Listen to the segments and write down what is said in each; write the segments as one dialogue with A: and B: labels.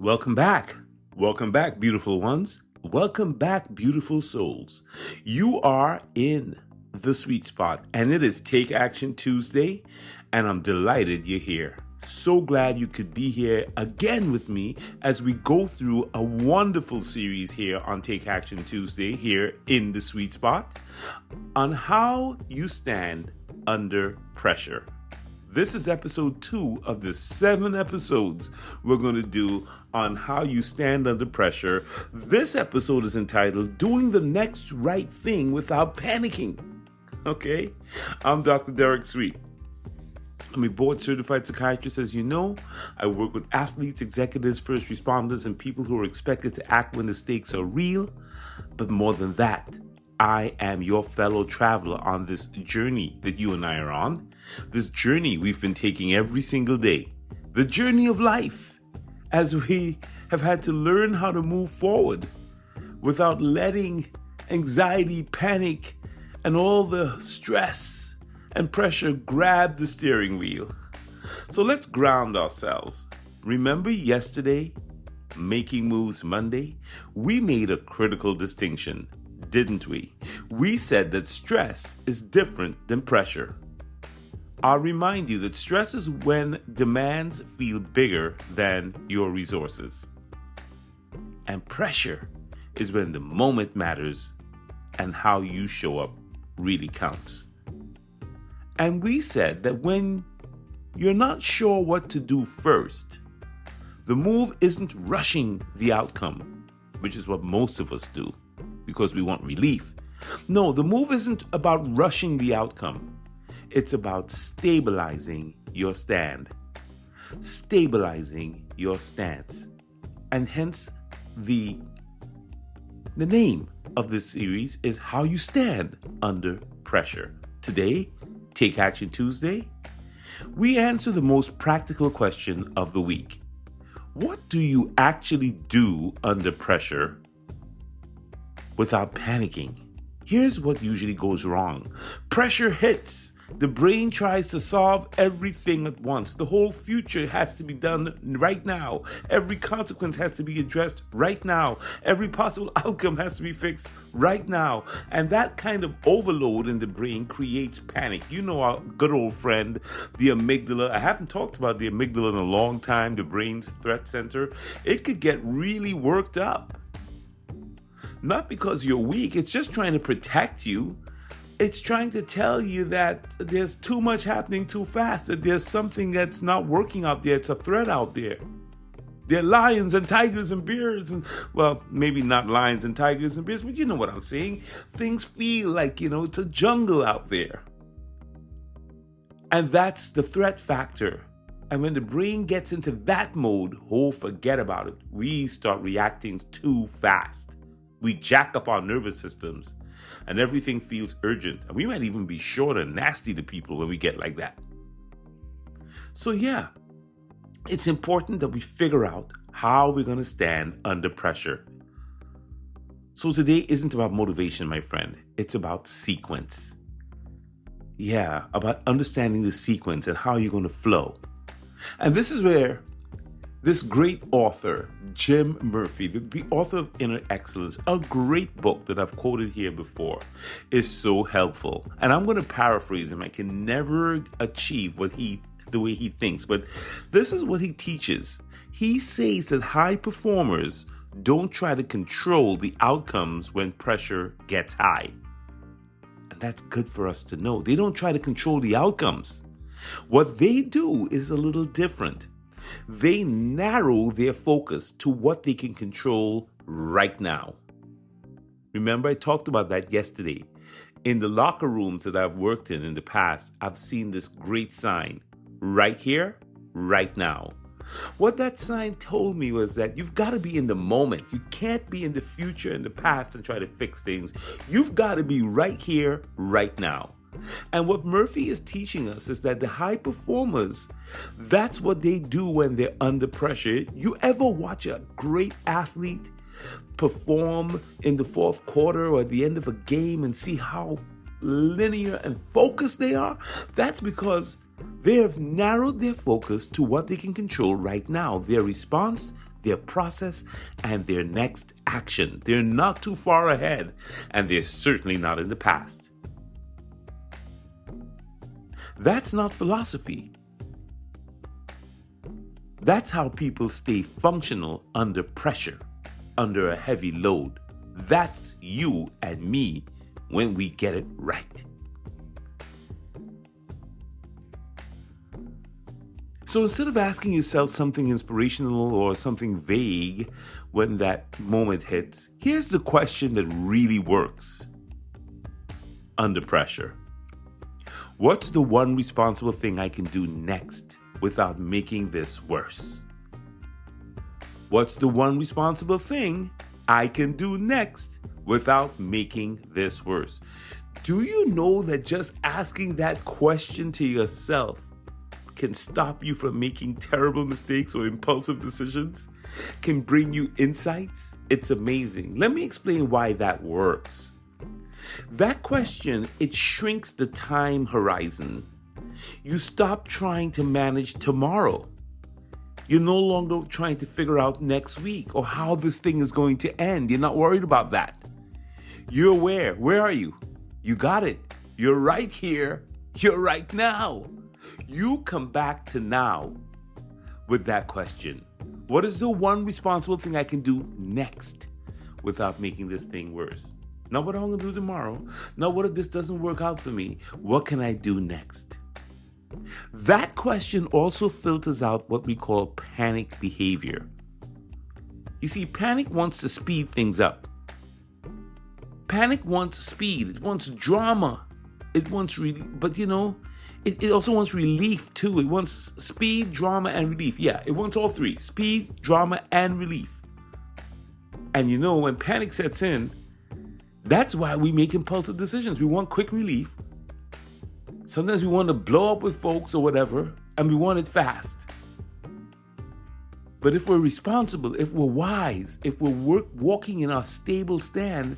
A: Welcome back. Welcome back, beautiful ones. Welcome back, beautiful souls. You are in the sweet spot, and it is Take Action Tuesday, and I'm delighted you're here. So glad you could be here again with me as we go through a wonderful series here on Take Action Tuesday here in the sweet spot on how you stand under pressure. This is episode 2 of the 7 episodes we're going to do on how you stand under pressure. This episode is entitled Doing the Next Right Thing Without Panicking. Okay? I'm Dr. Derek Sweet. I'm a board-certified psychiatrist, as you know. I work with athletes, executives, first responders, and people who are expected to act when the stakes are real. But more than that, I am your fellow traveler on this journey that you and I are on. This journey we've been taking every single day. The journey of life, as we have had to learn how to move forward without letting anxiety, panic, and all the stress and pressure grab the steering wheel. So let's ground ourselves. Remember yesterday, Making Moves Monday? We made a critical distinction, didn't we? We said that stress is different than pressure. I'll remind you that stress is when demands feel bigger than your resources. And pressure is when the moment matters and how you show up really counts. And we said that when you're not sure what to do first, the move isn't rushing the outcome, which is what most of us do because we want relief. No, the move isn't about rushing the outcome. It's about stabilizing your stand, stabilizing your stance. And hence, the name of this series is How You Stand Under Pressure. Today, Take Action Tuesday, we answer the most practical question of the week. What do you actually do under pressure without panicking? Here's what usually goes wrong. Pressure hits. The brain tries to solve everything at once. The whole future has to be done right now. Every consequence has to be addressed right now. Every possible outcome has to be fixed right now. And that kind of overload in the brain creates panic. You know our good old friend, the amygdala. I haven't talked about the amygdala in a long time, the brain's threat center. It could get really worked up. Not because you're weak, it's just trying to protect you. It's trying to tell you that there's too much happening too fast, that there's something that's not working out there. It's a threat out there. There are lions and tigers and bears and, well, maybe not lions and tigers and bears, but you know what I'm saying. Things feel like, it's a jungle out there. And that's the threat factor. And when the brain gets into that mode, forget about it. We start reacting too fast. We jack up our nervous systems. And everything feels urgent. And we might even be short and nasty to people when we get like that. So yeah, it's important that we figure out how we're going to stand under pressure. So today isn't about motivation, my friend. It's about sequence. Yeah, about understanding the sequence and how you're going to flow. And this is where this great author, Jim Murphy, the author of Inner Excellence, a great book that I've quoted here before, is so helpful. And I'm going to paraphrase him. I can never achieve the way he thinks, but this is what he teaches. He says that high performers don't try to control the outcomes when pressure gets high. And that's good for us to know. They don't try to control the outcomes. What they do is a little different. They narrow their focus to what they can control right now. Remember, I talked about that yesterday. In the locker rooms that I've worked in the past, I've seen this great sign, right here, right now. What that sign told me was that you've got to be in the moment. You can't be in the future and the past and try to fix things. You've got to be right here, right now. And what Murphy is teaching us is that the high performers, that's what they do when they're under pressure. You ever watch a great athlete perform in the fourth quarter or at the end of a game and see how linear and focused they are? That's because they have narrowed their focus to what they can control right now, their response, their process, and their next action. They're not too far ahead, and they're certainly not in the past. That's not philosophy. That's how people stay functional under pressure, under a heavy load. That's you and me when we get it right. So instead of asking yourself something inspirational or something vague when that moment hits, here's the question that really works under pressure. What's the one responsible thing I can do next without making this worse? What's the one responsible thing I can do next without making this worse? Do you know that just asking that question to yourself can stop you from making terrible mistakes or impulsive decisions? Can bring you insights? It's amazing. Let me explain why that works. That question, it shrinks the time horizon. You stop trying to manage tomorrow. You're no longer trying to figure out next week or how this thing is going to end. You're not worried about that. You're aware. Where are you? You got it. You're right here. You're right now. You come back to now with that question. What is the one responsible thing I can do next without making this thing worse? Not what I'm going to do tomorrow. Not what if this doesn't work out for me. What can I do next? That question also filters out what we call panic behavior. You see, panic wants to speed things up. Panic wants speed. It wants drama. It wants but it also wants relief too. It wants speed, drama, and relief. Yeah, it wants all three: speed, drama, and relief. And when panic sets in, that's why we make impulsive decisions. We want quick relief. Sometimes we want to blow up with folks or whatever, and we want it fast. But if we're responsible, if we're wise, if we're walking in our stable stand,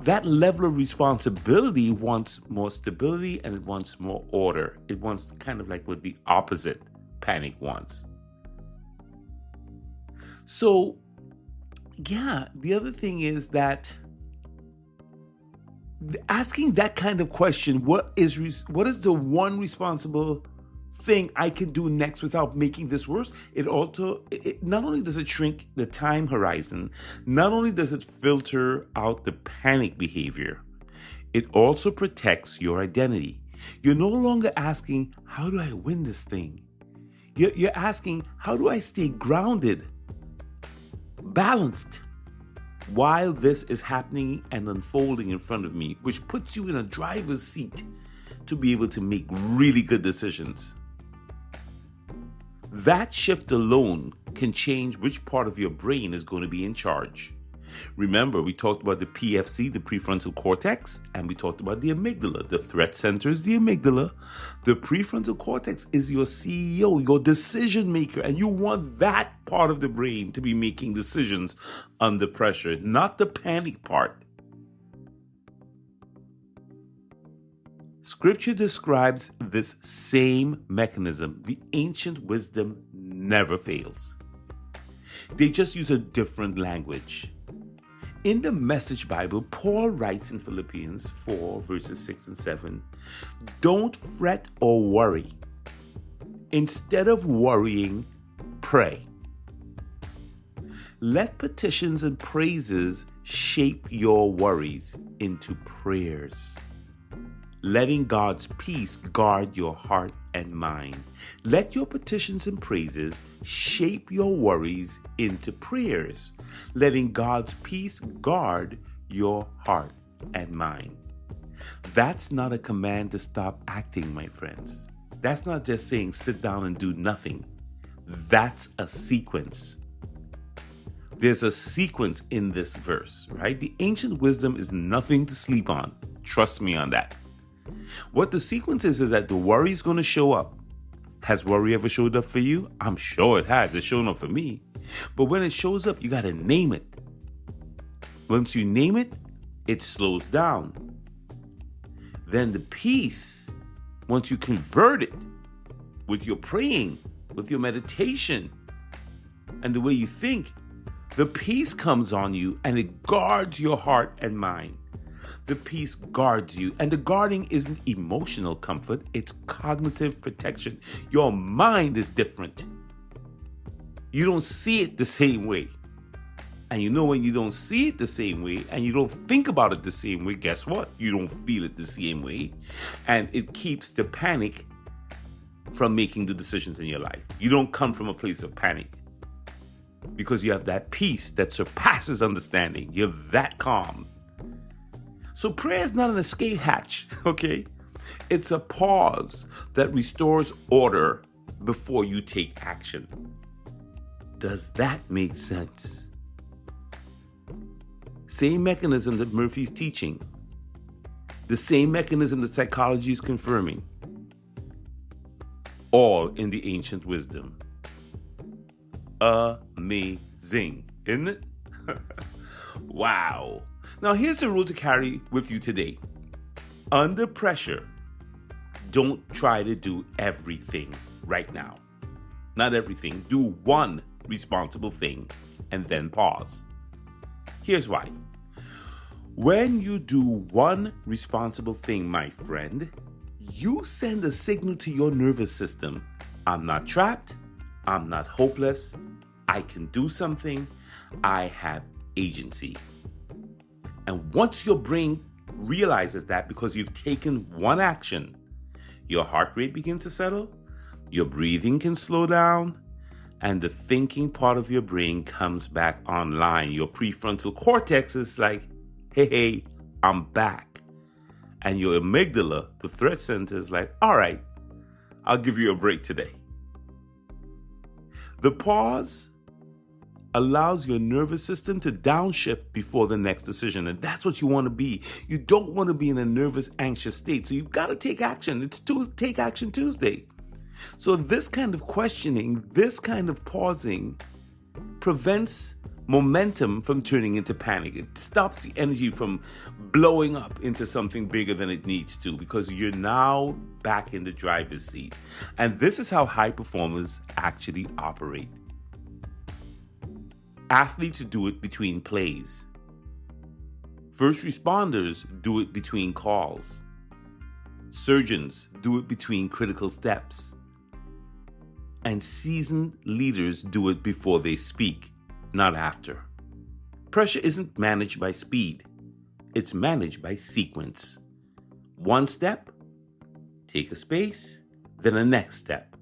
A: that level of responsibility wants more stability and it wants more order. It wants kind of like what the opposite panic wants. So, yeah, the other thing is that asking that kind of question, what is the one responsible thing I can do next without making this worse? It not only does it shrink the time horizon, not only does it filter out the panic behavior, it also protects your identity. You're no longer asking, how do I win this thing? You're asking, how do I stay grounded, balanced, while this is happening and unfolding in front of me, which puts you in a driver's seat to be able to make really good decisions. That shift alone can change which part of your brain is going to be in charge. Remember, we talked about the PFC, the prefrontal cortex, and we talked about the amygdala. The threat center is the amygdala. The prefrontal cortex is your CEO, your decision maker, and you want that part of the brain to be making decisions under pressure, not the panic part. Scripture describes this same mechanism. The ancient wisdom never fails. They just use a different language. In the Message Bible, Paul writes in Philippians 4, verses 6 and 7, don't fret or worry. Instead of worrying, pray. Let petitions and praises shape your worries into prayers. Letting God's peace guard your heart and mind. Let your petitions and praises shape your worries into prayers. Letting God's peace guard your heart and mind. That's not a command to stop acting, my friends. That's not just saying sit down and do nothing. That's a sequence. There's a sequence in this verse, right? The ancient wisdom is nothing to sleep on. Trust me on that. What the sequence is that the worry is going to show up. Has worry ever showed up for you? I'm sure it has. It's shown up for me. But when it shows up, you got to name it. Once you name it, it slows down. Then the peace, once you convert it with your praying, with your meditation, and the way you think, the peace comes on you and it guards your heart and mind. The peace guards you, and the guarding isn't emotional comfort, it's cognitive protection. Your mind is different. You don't see it the same way. And you know, when you don't see it the same way and you don't think about it the same way, guess what? You don't feel it the same way. And it keeps the panic from making the decisions in your life. You don't come from a place of panic because you have that peace that surpasses understanding. You're that calm. So prayer is not an escape hatch, okay? It's a pause that restores order before you take action. Does that make sense? Same mechanism that Murphy's teaching. The same mechanism that psychology is confirming. All in the ancient wisdom. Amazing, isn't it? Wow. Now here's the rule to carry with you today. Under pressure, don't try to do everything right now. Not everything. Do one responsible thing and then pause. Here's why. When you do one responsible thing, my friend, you send a signal to your nervous system. I'm not trapped. I'm not hopeless. I can do something. I have agency. And once your brain realizes that, because you've taken one action, your heart rate begins to settle, your breathing can slow down, and the thinking part of your brain comes back online. Your prefrontal cortex is like, hey, I'm back. And your amygdala, the threat center, is like, all right, I'll give you a break today. The pause allows your nervous system to downshift before the next decision. And that's what you want to be. You don't want to be in a nervous, anxious state. So you've got to take action. It's Take Action Tuesday. So this kind of questioning, this kind of pausing prevents momentum from turning into panic. It stops the energy from blowing up into something bigger than it needs to, because you're now back in the driver's seat. And this is how high performers actually operate. Athletes do it between plays. First responders do it between calls. Surgeons do it between critical steps. And seasoned leaders do it before they speak, not after. Pressure isn't managed by speed. It's managed by sequence. One step, take a space, then a next step.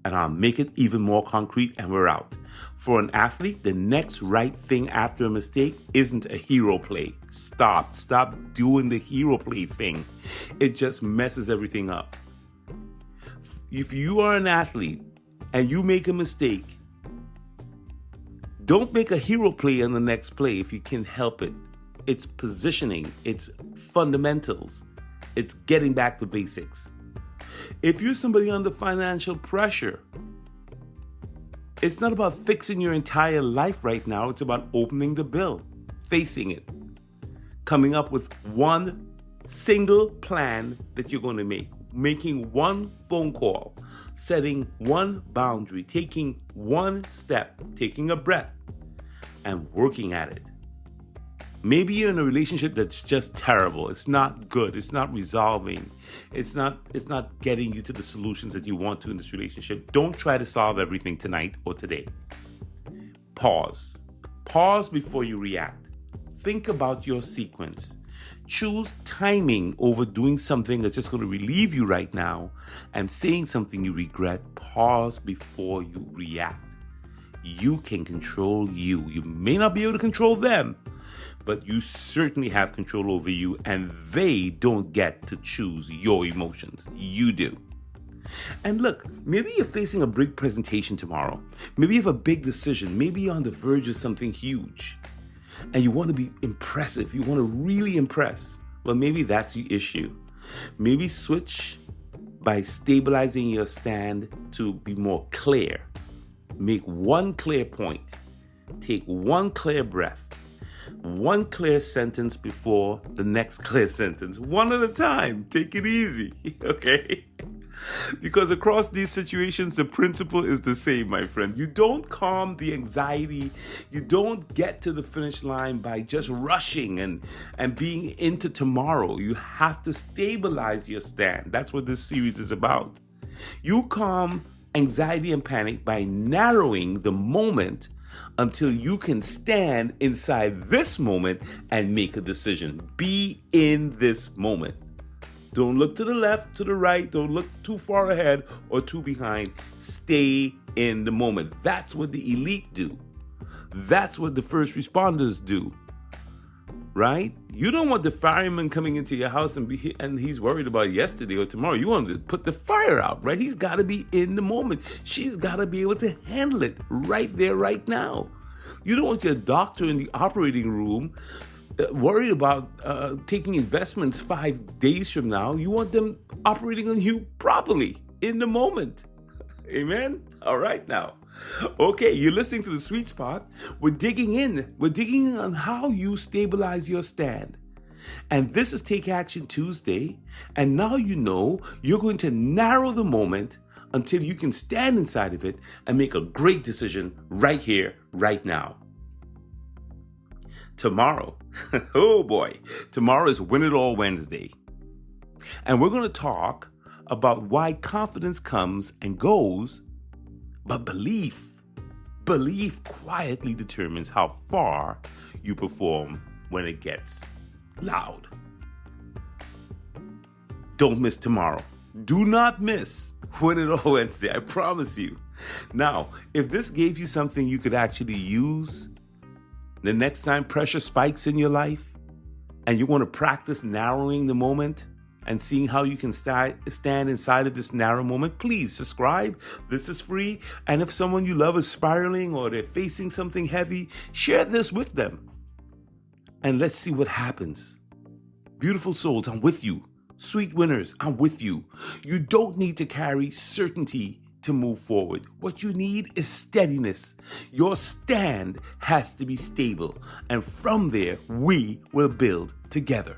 A: And I'll make it even more concrete and we're out. For an athlete, the next right thing after a mistake isn't a hero play. Stop doing the hero play thing. It just messes everything up. If you are an athlete and you make a mistake, don't make a hero play on the next play if you can help it. It's positioning, it's fundamentals, it's getting back to basics. If you're somebody under financial pressure, it's not about fixing your entire life right now. It's about opening the bill, facing it, coming up with one single plan that you're going to make, making one phone call, setting one boundary, taking one step, taking a breath, and working at it. Maybe you're in a relationship that's just terrible. It's not good. It's not resolving. It's not getting you to the solutions that you want to in this relationship. Don't try to solve everything tonight or today. Pause. Pause before you react. Think about your sequence. Choose timing over doing something that's just going to relieve you right now and saying something you regret. Pause before you react. You can control you. You may not be able to control them, but you certainly have control over you, and they don't get to choose your emotions. You do. And look, maybe you're facing a big presentation tomorrow. Maybe you have a big decision. Maybe you're on the verge of something huge, and you want to be impressive. You want to really impress. Well, maybe that's the issue. Maybe switch by stabilizing your stand to be more clear. Make one clear point. Take one clear breath. One clear sentence before the next clear sentence. One at a time. Take it easy, okay? Because across these situations, the principle is the same, my friend. You don't calm the anxiety. You don't get to the finish line by just rushing and being into tomorrow. You have to stabilize your stand. That's what this series is about. You calm anxiety and panic by narrowing the moment until you can stand inside this moment and make a decision. Be in this moment. Don't look to the left, to the right. Don't look too far ahead or too behind. Stay in the moment. That's what the elite do. That's what the first responders do. Right? You don't want the fireman coming into your house and he's worried about yesterday or tomorrow. You want to put the fire out, right? He's got to be in the moment. She's got to be able to handle it right there, right now. You don't want your doctor in the operating room worried about taking investments 5 days from now. You want them operating on you properly in the moment. Amen? All right now. Okay, you're listening to The Sweet Spot. We're digging in. We're digging in on how you stabilize your stand. And this is Take Action Tuesday. And now you know you're going to narrow the moment until you can stand inside of it and make a great decision right here, right now. Tomorrow, oh boy, tomorrow is Win It All Wednesday. And we're going to talk about why confidence comes and goes, but belief quietly determines how far you perform when it gets loud. Don't miss tomorrow. Do not miss Win It All Wednesday, I promise you. Now, if this gave you something you could actually use the next time pressure spikes in your life and you want to practice narrowing the moment and seeing how you can stand inside of this narrow moment, please subscribe. This is free. And if someone you love is spiraling or they're facing something heavy, share this with them. And let's see what happens. Beautiful souls, I'm with you. Sweet winners, I'm with you. You don't need to carry certainty to move forward. What you need is steadiness. Your stand has to be stable. And from there, we will build together.